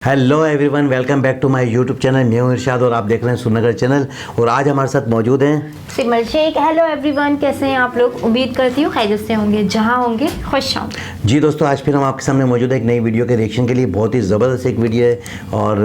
Hello everyone, welcome back to my YouTube channel. मैं हूं इरशाद और आप देख रहे हैं सुनगर चैनल। और आज हमारे साथ मौजूद हैं सिमर शेख। हेलो एवरीवन, कैसे हैं आप लोग? उम्मीद करती हूँ खैरियत से होंगे। जहाँ होंगे खुश हों। जी दोस्तों, आज फिर हम आपके सामने मौजूद है एक नई वीडियो के रिएक्शन के लिए। बहुत ही ज़बरदस्त एक वीडियो है और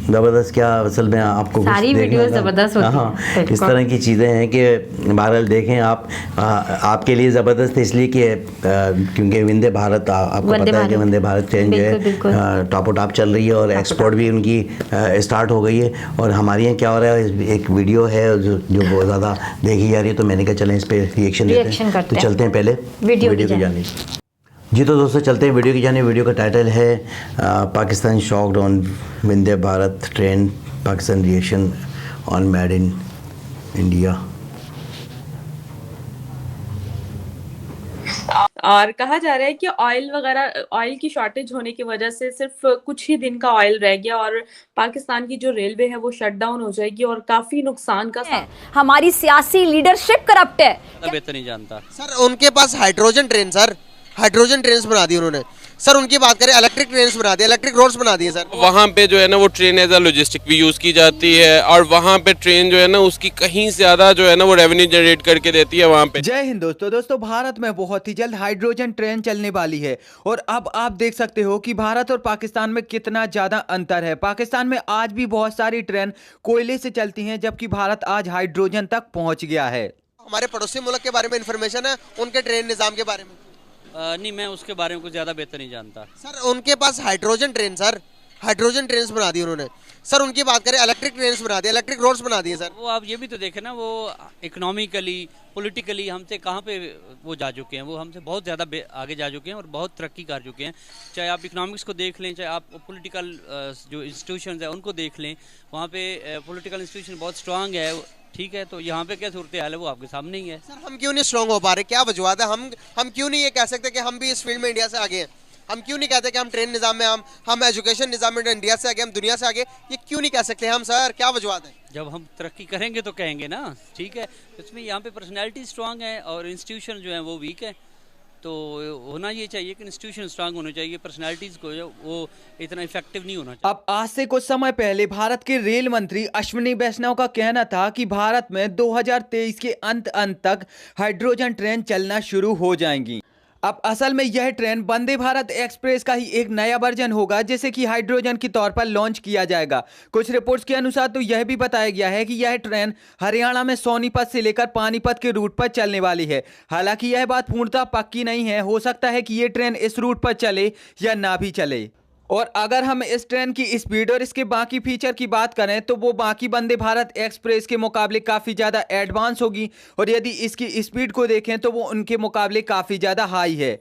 ज़बरदस्त क्या, असल में आपको सारी वीडियो ज़बरदस्त होती हाँ, इस तरह की चीज़ें हैं कि बहरहाल देखें आप। आपके लिए ज़बरदस्त है इसलिए कि क्योंकि वंदे भारत, आपको पता है कि वंदे भारत ट्रेन जो है टॉप टॉप चल रही है और एक्सपोर्ट भी उनकी स्टार्ट हो गई है। और हमारे यहाँ क्या हो रहा है, एक वीडियो है जो बहुत ज़्यादा देखी जा रही है, तो मैंने कहा चलें इस पर रिएक्शन देते हैं। तो चलते हैं पहले वीडियो की जानिब। जी तो दोस्तों चलते हैं वीडियो की जानिब। वीडियो का टाइटल है Pakistan shocked on Vande Bharat train, Pakistan reaction on made in India. और कहा जा रहा है कि ऑयल की शॉर्टेज होने की वजह से सिर्फ कुछ ही दिन का ऑयल रह गया और पाकिस्तान की जो रेलवे है वो शट डाउन हो जाएगी और काफी नुकसान का हमारी सियासी लीडरशिप करप्ट है। बेहतर नहीं जानता सर। उनके पास hydrogen train, sir hydrogen train बना दी उन्होंने। सर उनकी बात करें, इलेक्ट्रिक ट्रेन बना दी, इलेक्ट्रिक रोड्स बना दिए सर। वहाँ पे जो है ना वो ट्रेन एज अ लॉजिस्टिक भी यूज की जाती है और वहाँ पे ट्रेन जो है ना उसकी कहीं ज्यादा जो है ना वो रेवेन्यू जनरेट करके देती है वहाँ पे। जय हिंद दोस्तों, भारत में बहुत ही जल्द हाइड्रोजन ट्रेन चलने वाली है और अब आप देख सकते हो कि भारत और पाकिस्तान में कितना ज्यादा अंतर है। पाकिस्तान में आज भी बहुत सारी ट्रेन कोयले से चलती हैं, जबकि भारत आज हाइड्रोजन तक पहुंच गया है। हमारे पड़ोसी मुल्क के बारे में इंफॉर्मेशन है, उनके ट्रेन निजाम के बारे में नहीं, मैं उसके बारे में कुछ ज्यादा बेहतर नहीं जानता। सर उनके पास hydrogen train, sir hydrogen train बना दी उन्होंने। सर उनकी बात करें, इलेक्ट्रिक ट्रेन बना दी, इलेक्ट्रिक रोड्स बना दिए सर। वो आप ये भी तो देखें ना, वो इकोनॉमिकली पॉलिटिकली हमसे कहाँ पे वो जा चुके हैं, वो हमसे बहुत ज़्यादा आगे जा चुके हैं और बहुत तरक्की कर चुके हैं। चाहे आप इकोनॉमिक्स को देख लें, चाहे आप पॉलिटिकल जो इंस्टीट्यूशंस हैं उनको देख लें, वहाँ पे पॉलिटिकल इंस्टीट्यूशन बहुत स्ट्रांग है। ठीक है, तो यहाँ पे क्या सूरत हाल है वो आपके सामने ही है। सर हम क्यों नहीं स्ट्रांग हो पा रहे, क्या वजूहत है? हम क्यों नहीं ये कह सकते कि हम भी इस फील्ड में इंडिया से आगे हैं? हम क्यों नहीं कहते कि हम ट्रेन निज़ाम में, हम एजुकेशन निज़ाम में इंडिया से आगे, हम दुनिया से आगे? ये क्यों नहीं कह सकते हम सर? क्या वजूहत है? जब हम तरक्की करेंगे तो कहेंगे ना। ठीक है, इसमें यहाँ पे पर्सनैलिटी स्ट्रांग है और इंस्टीट्यूशन जो है वो वीक है। तो होना ये चाहिए कि इंस्टीट्यूशन स्ट्रांग होने चाहिए, पर्सनालिटीज को जो वो इतना इफेक्टिव नहीं होना चाहिए। अब आज से कुछ समय पहले भारत के रेल मंत्री अश्विनी वैष्णव का कहना था कि भारत में 2023 के अंत तक हाइड्रोजन ट्रेन चलना शुरू हो जाएंगी। अब असल में यह ट्रेन वंदे भारत एक्सप्रेस का ही एक नया वर्जन होगा, जिसे कि हाइड्रोजन के तौर पर लॉन्च किया जाएगा। कुछ रिपोर्ट्स के अनुसार तो यह भी बताया गया है कि यह ट्रेन हरियाणा में सोनीपत से लेकर पानीपत के रूट पर चलने वाली है। हालांकि यह बात पूर्णतः पक्की नहीं है, हो सकता है कि यह ट्रेन इस रूट पर चले या ना भी चले। और अगर हम इस ट्रेन की स्पीड और इसके बाकी फीचर की बात करें तो वो बाकी वंदे भारत एक्सप्रेस के मुकाबले काफ़ी ज़्यादा एडवांस होगी और यदि इसकी स्पीड को देखें तो वो उनके मुकाबले काफ़ी ज़्यादा हाई है।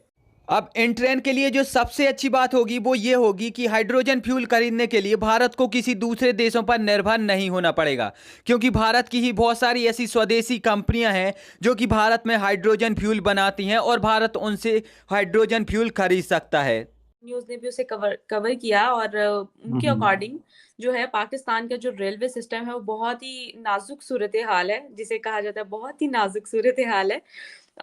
अब इन ट्रेन के लिए जो सबसे अच्छी बात होगी वो ये होगी कि हाइड्रोजन फ्यूल खरीदने के लिए भारत को किसी दूसरे देशों पर निर्भर नहीं होना पड़ेगा, क्योंकि भारत की ही बहुत सारी ऐसी स्वदेशी कंपनियां हैं जो कि भारत में हाइड्रोजन फ्यूल बनाती हैं और भारत उनसे हाइड्रोजन फ्यूल खरीद सकता है। न्यूज ने भी उसे कवर किया और उनके अकॉर्डिंग जो है पाकिस्तान का जो रेलवे सिस्टम है वो बहुत ही नाजुक सूरत हाल है, जिसे कहा जाता है बहुत ही नाजुक सूरत हाल है।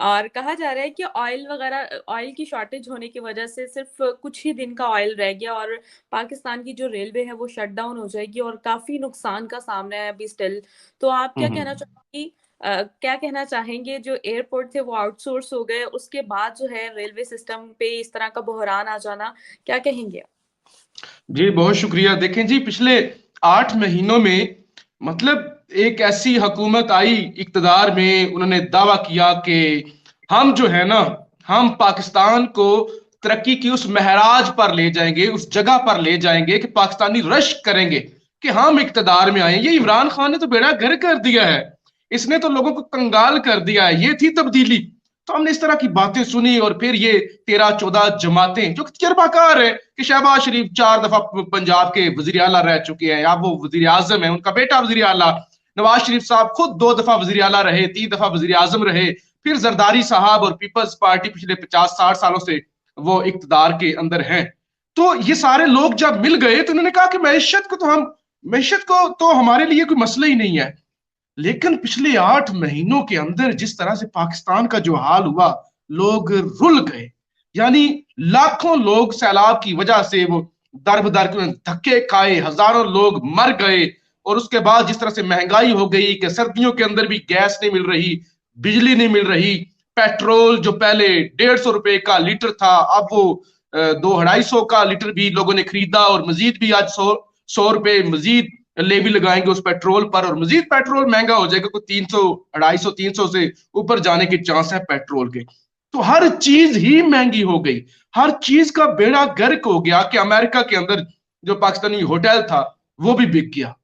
और कहा जा रहा है कि ऑयल की शॉर्टेज होने की वजह से सिर्फ कुछ ही दिन का ऑयल रह गया और पाकिस्तान की जो रेलवे है वो शट डाउन हो जाएगी और काफी नुकसान का सामना है अभी स्टिल। तो आप क्या कहना चाहोगी, क्या कहना चाहेंगे? जो एयरपोर्ट थे वो आउटसोर्स हो गए, उसके बाद जो है रेलवे सिस्टम पे इस तरह का बहरान आ जाना, क्या कहेंगे? जी बहुत शुक्रिया। देखें जी, पिछले 8 महीनों में मतलब एक ऐसी हुकूमत आई इक्तदार में, उन्होंने दावा किया कि हम जो है ना, हम पाकिस्तान को तरक्की की उस महराज पर ले जाएंगे, उस जगह पर ले जाएंगे कि पाकिस्तानी रश्क करेंगे कि हम इक्तदार में आए। ये इमरान खान ने तो बेड़ा गर्क कर दिया है, इसने तो लोगों को कंगाल कर दिया है, ये थी तब्दीली। तो हमने इस तरह की बातें सुनी और फिर ये 13-14 जमातें जो तजर्बाकार है कि शहबाज शरीफ 4 दफा पंजाब के वजीर आला रह चुके हैं, अब वो वजीर आजम है, उनका बेटा वजीर आला नवाज शरीफ साहब खुद 2 दफा वजीर आला रहे, 3 दफा वजीर आजम रहे, फिर जरदारी साहब और पीपल्स पार्टी पिछले 50-60 सालों से वो इक्तदार के अंदर हैं। तो ये सारे लोग जब मिल गए तो उन्होंने कहा कि मैशत को तो हमारे लिए कोई मसला ही नहीं है। लेकिन पिछले 8 महीनों के अंदर जिस तरह से पाकिस्तान का जो हाल हुआ, लोग रुल गए। यानी लाखों लोग सैलाब की वजह से वो दर बदर के धक्के खाए, हजारों लोग मर गए। और उसके बाद जिस तरह से महंगाई हो गई कि सर्दियों के अंदर भी गैस नहीं मिल रही, बिजली नहीं मिल रही, पेट्रोल जो पहले 150 रुपए का लीटर था अब वो 200-250 का लीटर भी लोगों ने खरीदा, और मजीद भी आज 100 रुपए मजीद लेवी लगाएंगे उस पेट्रोल पर, और मजीद पेट्रोल महंगा हो जाएगा, कोई 300, 250, 300 से ऊपर जाने के चांस है पेट्रोल के। तो हर चीज ही महंगी हो गई, हर चीज का बेड़ा गर्क हो गया कि अमेरिका के अंदर जो पाकिस्तानी होटल था वो भी बिक गया।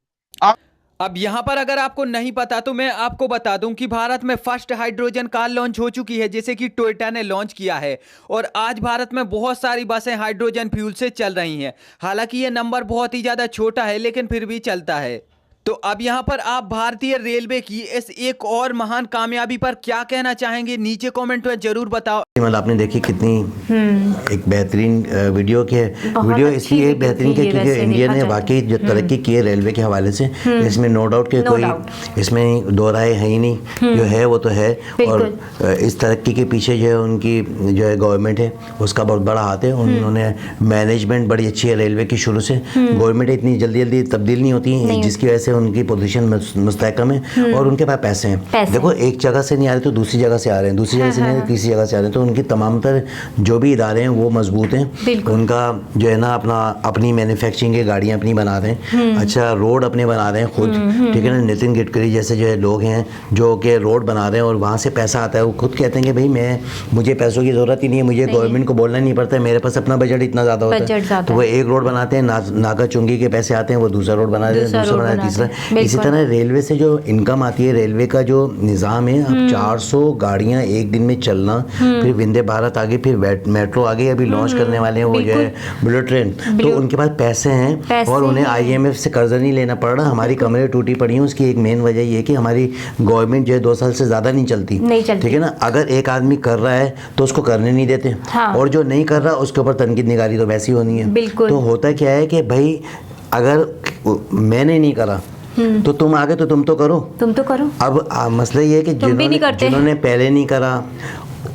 अब यहाँ पर अगर आपको नहीं पता तो मैं आपको बता दूं कि भारत में फर्स्ट हाइड्रोजन कार लॉन्च हो चुकी है, जैसे कि टोयोटा ने लॉन्च किया है। और आज भारत में बहुत सारी बसें हाइड्रोजन फ्यूल से चल रही हैं। हालांकि ये नंबर बहुत ही ज़्यादा छोटा है, लेकिन फिर भी चलता है। तो अब यहाँ पर आप भारतीय रेलवे की इस एक और महान कामयाबी पर क्या कहना चाहेंगे, नीचे कमेंट में जरूर बताओ। मतलब आपने देखी कितनी एक बेहतरीन वीडियो इसलिए बेहतरीन के क्योंकि इंडिया ने वाकई जो तरक्की की है रेलवे के हवाले से, इसमें नो डाउट के कोई इसमें दो राय है ही नहीं, जो है वो तो है। और इस तरक्की के पीछे जो है उनकी जो है गवर्नमेंट है उसका बहुत बड़ा हाथ है। उन्होंने मैनेजमेंट बड़ी अच्छी है रेलवे की शुरू से। गवर्नमेंट इतनी जल्दी तब्दील नहीं होती, जिसकी वजह से उनकी पोजीशन मुस्तहकम है और उनके पास पैसे हैं। देखो एक जगह से नहीं आ रहे तो दूसरी जगह से आ रहे हैं, दूसरी जगह से नहीं आ रहे तीसरी जगह से आ रहे हैं। तो उनकी तमाम तर जो भी इदारे हैं वो मजबूत हैं। उनका जो है ना अपनी मैन्युफैक्चरिंग की गाड़ियाँ अपनी बना रहे हैं, अच्छा रोड अपने बना रहे हैं खुद, ठीक है ना। नितिन गडकरी जैसे जो है लोग हैं जो कि रोड बना रहे हैं और वहाँ से पैसा आता है। वो खुद कहते हैं कि भाई मुझे पैसों की ज़रूरत ही नहीं है, मुझे गवर्नमेंट को बोलना नहीं पड़ता है, मेरे पास अपना बजट इतना ज़्यादा होता है। तो वो एक रोड बनाते हैं, नाका चुंगी के पैसे आते हैं, वो दूसरा रोड बना देते हैं, दूसरा बना तीसरा। इसी तरह रेलवे से जो इनकम आती है, रेलवे का जो निज़ाम है, अब 400 गाड़ियाँ एक दिन में चलना, फिर वंदे भारत आगे, फिर मेट्रो आगे अभी लॉन्च करने वाले हैं वो जो है बुलेट ट्रेन। तो उनके पास पैसे हैं और उन्हें IMF से कर्जा नहीं लेना पड़ रहा। हमारी कमरें टूटी पड़ी हैं, उसकी एक मेन वजह ये है कि हमारी गवर्नमेंट जो है 2 साल से ज़्यादा नहीं चलती, ठीक है ना। अगर एक आदमी कर रहा है तो उसको करने नहीं देते, और जो नहीं कर रहा उसके ऊपर तनकीद निगारी तो वैसी होनी है। तो होता क्या है कि भाई अगर मैंने नहीं करा तो तुम आगे तो तुम तो करो। अब मसला ये है कि जिन्होंने पहले नहीं करा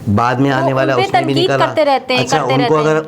बाद में आने वाला उसने भी नहीं करा। अच्छा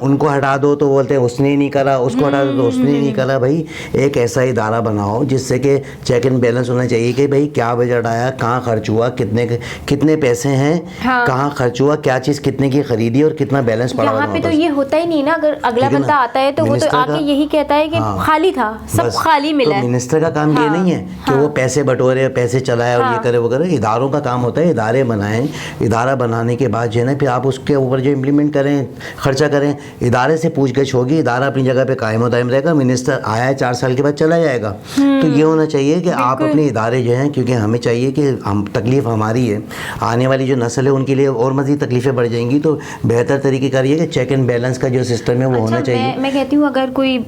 उनको हटा दो तो बोलते हैं उसने ही नहीं करा, उसको हटा दो तो उसने ही नहीं करा। भाई एक ऐसा इदारा बनाओ जिससे कि चेक एंड बैलेंस होना चाहिए कि भाई क्या बजट आया, कहाँ खर्च हुआ, कितने पैसे हैं, कहाँ खर्च हुआ, क्या चीज़ कितने की खरीदी और कितना बैलेंस पड़ा। यहाँ पे तो ये होता ही नहीं ना। अगर अगला बंदा आता है तो वो तो आके यही कहता है कि खाली था, सब खाली मिला है। मिनिस्टर का काम ये नहीं है कि वो पैसे बटोरे, पैसे चलाए और ये करे वो करे। इदारों का काम होता है, इदारे बनाएं, इदारा बनाने के बाद जो है ना फिर आप उसके ऊपर जो इम्प्लीमेंट करें, खर्चा करें। इदारे से पूछगछ होगी, इदारा अपनी जगह पे कायम दायम रहेगा। मिनिस्टर आया है 4 साल के बाद चला जाएगा। तो ये होना चाहिए कि आप अपने इदारे जो हैं, क्योंकि हमें चाहिए कि हम तकलीफ हमारी है, आने वाली जो नस्ल है उनके लिए और मज़ीद तकलीफ़ें बढ़ जाएंगी। तो बेहतर तरीके का ये कि चेक एंड बैलेंस का जो सिस्टम है वो होना चाहिए। मैं कहती हूँ अगर कोई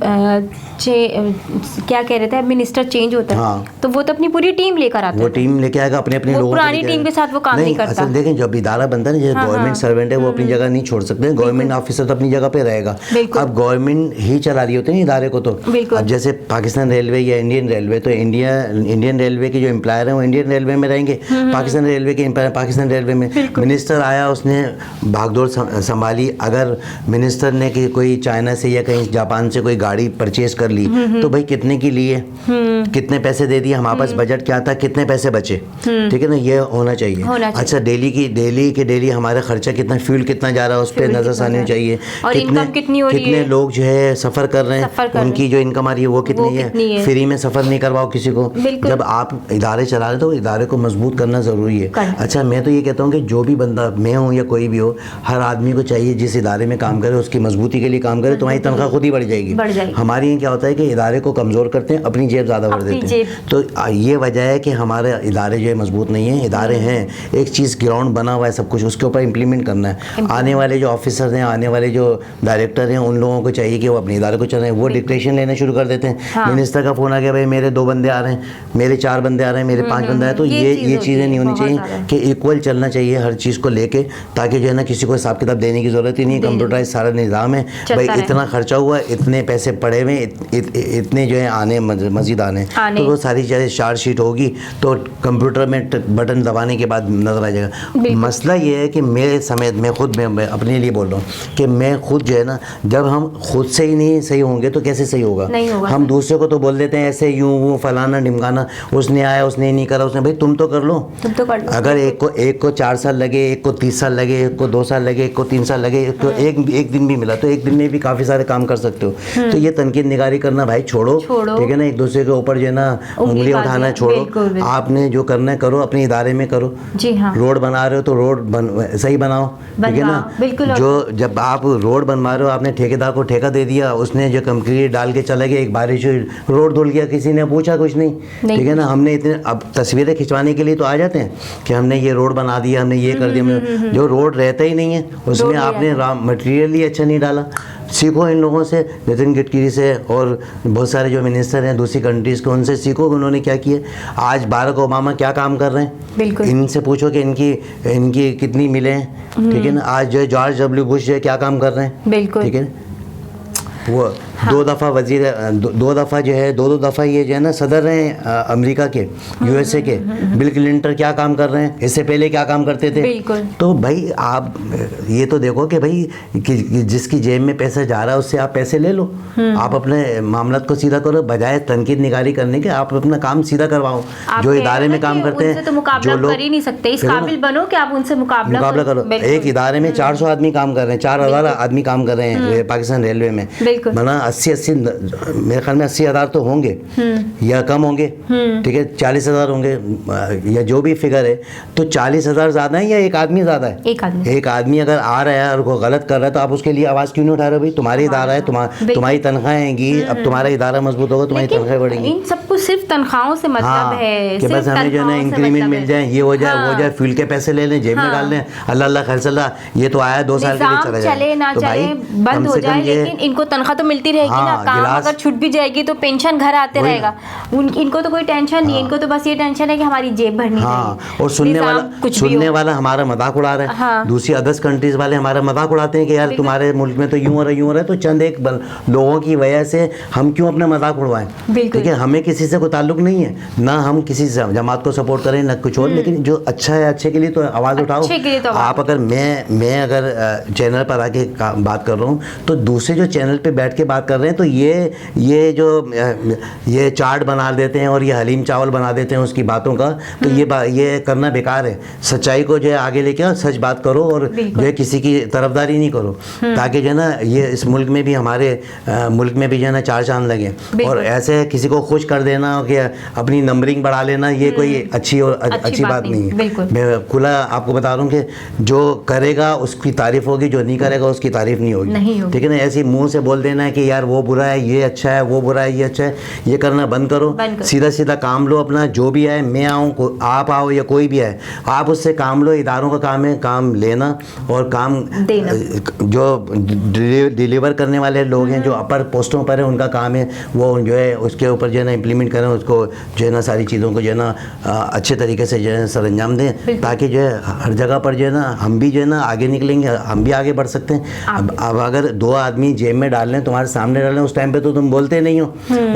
क्या कह रहे थे मिनिस्टर चेंज होता है तो वो तो अपनी पूरी टीम लेकर आता है, वो टीम लेके आएगा अपने लोगों, पुरानी टीम के साथ वो काम नहीं करता। देखें जब इदारा बनता है ना, जैसे गवर्नमेंट सर्वेंट है वो अपनी जगह नहीं छोड़ सकते, गवर्नमेंट ऑफिसर तो अपनी जगह पे रहेगा। अब गवर्नमेंट ही चला रही होती है इदारे को। तो अब जैसे पाकिस्तान रेलवे या इंडियन रेलवे, तो इंडियन रेलवे के जो एम्प्लॉयर हैं वो इंडियन रेलवे में रहेंगे, पाकिस्तान रेलवे के एम्प्लॉयर पाकिस्तान रेलवे में। मिनिस्टर आया, उसने भागदौड़ संभाली। अगर मिनिस्टर ने कि कोई चाइना से या कहीं जापान से कोई गाड़ी परचेज कर ली तो भाई कितने की लिए, कितने पैसे दे दिए, हमारे पास बजट क्या था, कितने पैसे बचे, ठीक है ना। ये होना चाहिए। अच्छा डेली हमारा खर्चा कितना, फ्यूल कितना जा रहा है उस पर नजर आनी चाहिए। कितने लोग जो है सफर कर रहे हैं, उनकी जो इनकम आ रही है वो कितनी है। फ्री में सफर नहीं करवाओ किसी को। जब आप इदारे चला रहे तो इदारे को मजबूत करना जरूरी है। अच्छा मैं तो ये कहता हूँ कि जो भी बंदा, मैं हूँ या कोई भी हो, हर आदमी को चाहिए जिस इदारे में काम करे उसकी मजबूती के लिए काम करे, तुम्हारी तनख्वाह खुद ही बढ़ जाएगी। हमारे यहाँ क्या होता है कि इदारे को कमजोर करते हैं, अपनी जेब ज्यादा भर देते हैं। तो ये वजह है कि हमारे इदारे जो है मजबूत नहीं है। इदारे हैं, एक चीज़ ग्राउंड बना हुआ है सब कुछ, उसके ऊपर इम्प्लीमेंट करना है। आने वाले जो ऑफिसर हैं, आने वाले जो डायरेक्टर हैं, उन लोगों को चाहिए कि वो अपने इदारे को चलाएं। वो डिक्टेशन लेना शुरू कर देते हैं। मिनिस्टर का फ़ोन आ गया, भाई मेरे 2 बंदे आ रहे हैं, मेरे 4 बंदे आ रहे हैं, मेरे 5 बंदे आ रहे हैं। तो ये चीज़ें नहीं होनी चाहिए कि इक्वल चलना चाहिए हर चीज़ को लेके, ताकि जो है ना किसी को हिसाब किताब देने की ज़रूरत ही नहीं है। कंप्यूटराइज सारा निज़ाम है, भाई इतना खर्चा हुआ, इतने पैसे पड़े हुए, इतने जो है आने मज़ीद आने। तो वो सारी चीज़ें चार्जशीट होगी तो कंप्यूटर में बटन दबाने के बाद नजर आ जाएगा। मसला ये है कि मेरे समेत मैं खुद मैं अपने लिए बोल रहा हूँ कि मैं खुद जो है ना, जब हम खुद से ही नहीं सही होंगे तो कैसे सही होगा? हम दूसरे को तो बोल देते हैं ऐसे यूं वो फलाना ढिमकाना, उसने आया उसने नहीं करा, उसने, भाई तुम तो कर लो। अगर एक को 4 साल लगे, एक को 30 साल लगे, एक को 2 साल लगे, एक को 3 साल लगे, तो एक दिन भी मिला तो एक दिन में भी काफ़ी सारे काम कर सकते हो। तो ये तनकीद निगारी करना भाई छोड़ो, ठीक है ना, एक दूसरे के ऊपर जो है ना उंगली उठाना छोड़ो। आपने जो करना है करो, अपने इदारे में करो। जी हाँ। रोड बना रहे हो तो रोड सही बनाओ, ठीक है ना। जो जब आप रोड बनवा रहे हो, आपने ठेकेदार को ठेका दे दिया, उसने जो कंक्रीट डाल के चला गया, एक बारिश हुई रोड धुल गया, किसी ने पूछा कुछ नहीं, ठीक है ना। हमने इतने अब तस्वीरें खिंचवाने के लिए तो आ जाते हैं कि हमने ये रोड बना दिया, हमने ये कर दिया, जो रोड रहता ही नहीं है उसमें आपने मटेरियल ही अच्छा नहीं डाला। सीखो इन लोगों से, नितिन गडकरी से और बहुत सारे जो मिनिस्टर हैं दूसरी कंट्रीज़ के, उनसे सीखो कि उन्होंने क्या किया। आज बाराक ओबामा क्या काम कर रहे हैं, इनसे पूछो कि इनकी कितनी मिले हैं, ठीक है ना। आज जो जॉर्ज डब्ल्यू बुश जो है क्या काम कर रहे हैं, ठीक है। वो दो दफ़ा जो है दो दफ़ा ये जो है ना सदर रहे अमेरिका के, यूएसए के। बिल क्लिंटन क्या काम कर रहे हैं, इससे पहले क्या काम करते थे। तो भाई आप ये तो देखो कि भाई कि जिसकी जेब में पैसा जा रहा है उससे आप पैसे ले लो, आप अपने मामलात को सीधा करो, बजाय तनकीद निगारी करने के आप अपना काम सीधा करवाओ। जो इदारे में काम करते हैं, जो लोग कर ही नहीं सकते, इस काबिल बनो कि आप उनसे मुकाबला करो। एक इदारे में 400 आदमी काम कर रहे हैं, 4000 आदमी काम कर रहे हैं पाकिस्तान रेलवे में, बना 80 मेरे ख्याल में 80,000 तो होंगे या कम होंगे, ठीक है, 40,000 होंगे या जो भी फिगर है। तो 40,000 ज़्यादा है या एक आदमी ज़्यादा है? एक आदमी अगर आ रहा है और वो गलत कर रहा है तो आप उसके लिए आवाज़ क्यों नहीं उठा रहे? भाई तुम्हारी इदारा है, तुम्हारी तनख्वाहें आएंगी, अब तुम्हारा इदारा मजबूत होगा, तुम्हारी तनख्वाहें बढ़ेंगी। इन सबको सिर्फ तनख्वाहों से मतलब है कि बस हमें जो है ना इंक्रीमेंट मिल जाए, ये हो जाए वो हो जाए, फ्यूल के पैसे ले लें, जेब में डाल लें, अल्लाह अल्लाह खैरसल्ला, ये तो आया 2 साल के लिए चला जाए, चले ना चले बंद हो जाए, लेकिन इनको तनख्वाह तो मिलती रहेगी ना। काम अगर छूट भी जाएगी तो पेंशन घर आते रहेगा, इनको तो कोई टेंशन नहीं है, इनको तो बस ये टेंशन है कि हमारी जेब भरनी है। और सुनने वाला हमारा मजाक उड़ा रहा है, दूसरी अदर्स कंट्रीज वाले हमारा मजाक उड़ाते हैं कि यार तुम्हारे मुल्क में तो यूं हो रहा है, तो चंद एक लोगों की वजह से हम क्यों अपना मजाक उड़वाएं? ठीक है, हमें किसी से कोई ताल्लुक नहीं है, ना हम किसी से जमात को सपोर्ट करें ना कुछ और, लेकिन जो अच्छा है अच्छे के लिए तो आवाज़ उठाओ। आप अगर मैं अगर चैनल पर आके बात कर रहा हूँ तो दूसरे जो चैनल पे बैठ के बात कर रहे हैं तो ये जो ये चार्ट बना देते हैं और ये हलीम चावल बना देते हैं उसकी बातों का, तो ये करना बेकार है। सच्चाई को जो है आगे लेके आओ, सच बात करो और जो है किसी की तरफदारी नहीं करो, ताकि जो है ना ये इस मुल्क में भी हमारे मुल्क में भी जो है ना 4 चांद लगे। और ऐसे किसी को खुश कर देना कि अपनी नंबरिंग बढ़ा लेना, ये कोई अच्छी बात नहीं है। मैं खुला आपको बता रहा हूँ कि जो करेगा उसकी तारीफ होगी, जो नहीं करेगा उसकी तारीफ नहीं होगी, ठीक है ना। ऐसे मुंह से बोल देना है कि यार वो बुरा है, ये अच्छा है, वो बुरा है, ये अच्छा है, ये करना बंद करो। सीधा सीधा काम लो अपना, जो भी आए, मैं आऊँ, आप आओ या कोई भी आए, आप उससे काम लो। इदारों का काम है काम लेना और काम देना। जो डिलीवर करने वाले लोग हैं, जो अपर पोस्टों पर हैं, उनका काम है वो जो है उसके ऊपर जो है ना इम्प्लीमेंट करें, उसको जो है ना सारी चीज़ों को जो है ना अच्छे तरीके से जो है सर अंजाम दें, ताकि जो है हर जगह पर जो है ना हम भी जो है ना आगे निकलेंगे, हम भी आगे बढ़ सकते हैं। अब अगर 2 आदमी जेब में डाल लें, तुम्हारे सामने डाल लें, उस टाइम पे तो तुम बोलते नहीं हो,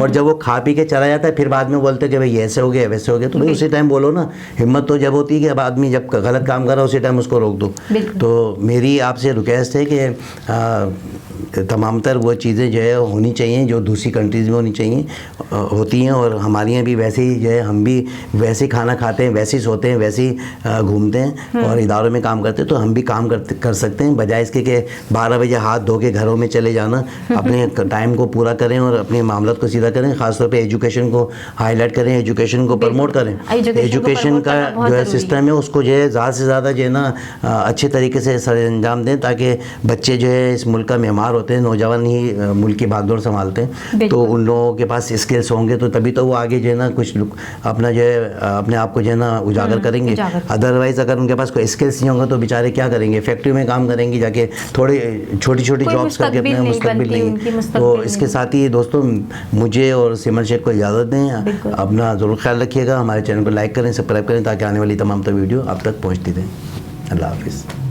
और जब वो खा पी के चला जाता है फिर बाद में बोलते हैं कि भाई ऐसे हो गया वैसे हो गया, तो भाई उसी टाइम बोलो ना। हिम्मत तो जब होती है कि अब आदमी जब गलत काम कर रहा है उसी टाइम उसको रोक दो। तो मेरी आपसे रिक्वेस्ट है कि तमाम तर वो चीज़ें जो है होनी चाहिए जो दूसरी कंट्रीज़ में होनी चाहिए, होती हैं, और हमारे यहाँ भी वैसे ही जो है हम भी वैसे ही खाना खाते हैं, वैसे ही सोते हैं, वैसे ही घूमते हैं और इदारों में काम करते हैं। तो हम भी काम कर सकते हैं, बजाय इसके कि 12 बजे हाथ धो के घरों में चले जाना। अपने टाइम को पूरा करें और अपने मामलात को सीधा करें, ख़ासतौर पे एजुकेशन को हाईलाइट करें, एजुकेशन को प्रमोट करें। एजुकेशन का जो है सिस्टम है उसको जो है ज़्यादा से ज़्यादा जो है ना अच्छे तरीके से सर अंजाम दें, ताकि बच्चे जो है इस मुल्क का मेहमान होते हैं, नौजवान ही मुल्क की भागदौड़ संभालते हैं, तो उन लोगों के पास स्किल्स होंगे तो तभी तो वो आगे जो है ना कुछ अपना जो है अपने आप को जो है ना उजागर करेंगे। अदरवाइज़ अगर उनके पास कोई स्किल्स नहीं होंगे तो बेचारे क्या करेंगे, फैक्ट्री में काम करेंगे जाके, थोड़ी छोटी छोटी जॉब्स करके अपना मुस्तकबिल लेंगे। तो इसके साथ ही दोस्तों मुझे और सिमर शेख को इजाज़त दें, अपना ज़रूर ख्याल रखिएगा, हमारे चैनल को लाइक करें, सब्सक्राइब करें, ताकि आने वाली तमाम वीडियो आप तक पहुँचती रहें। अल्लाह हाफिज़।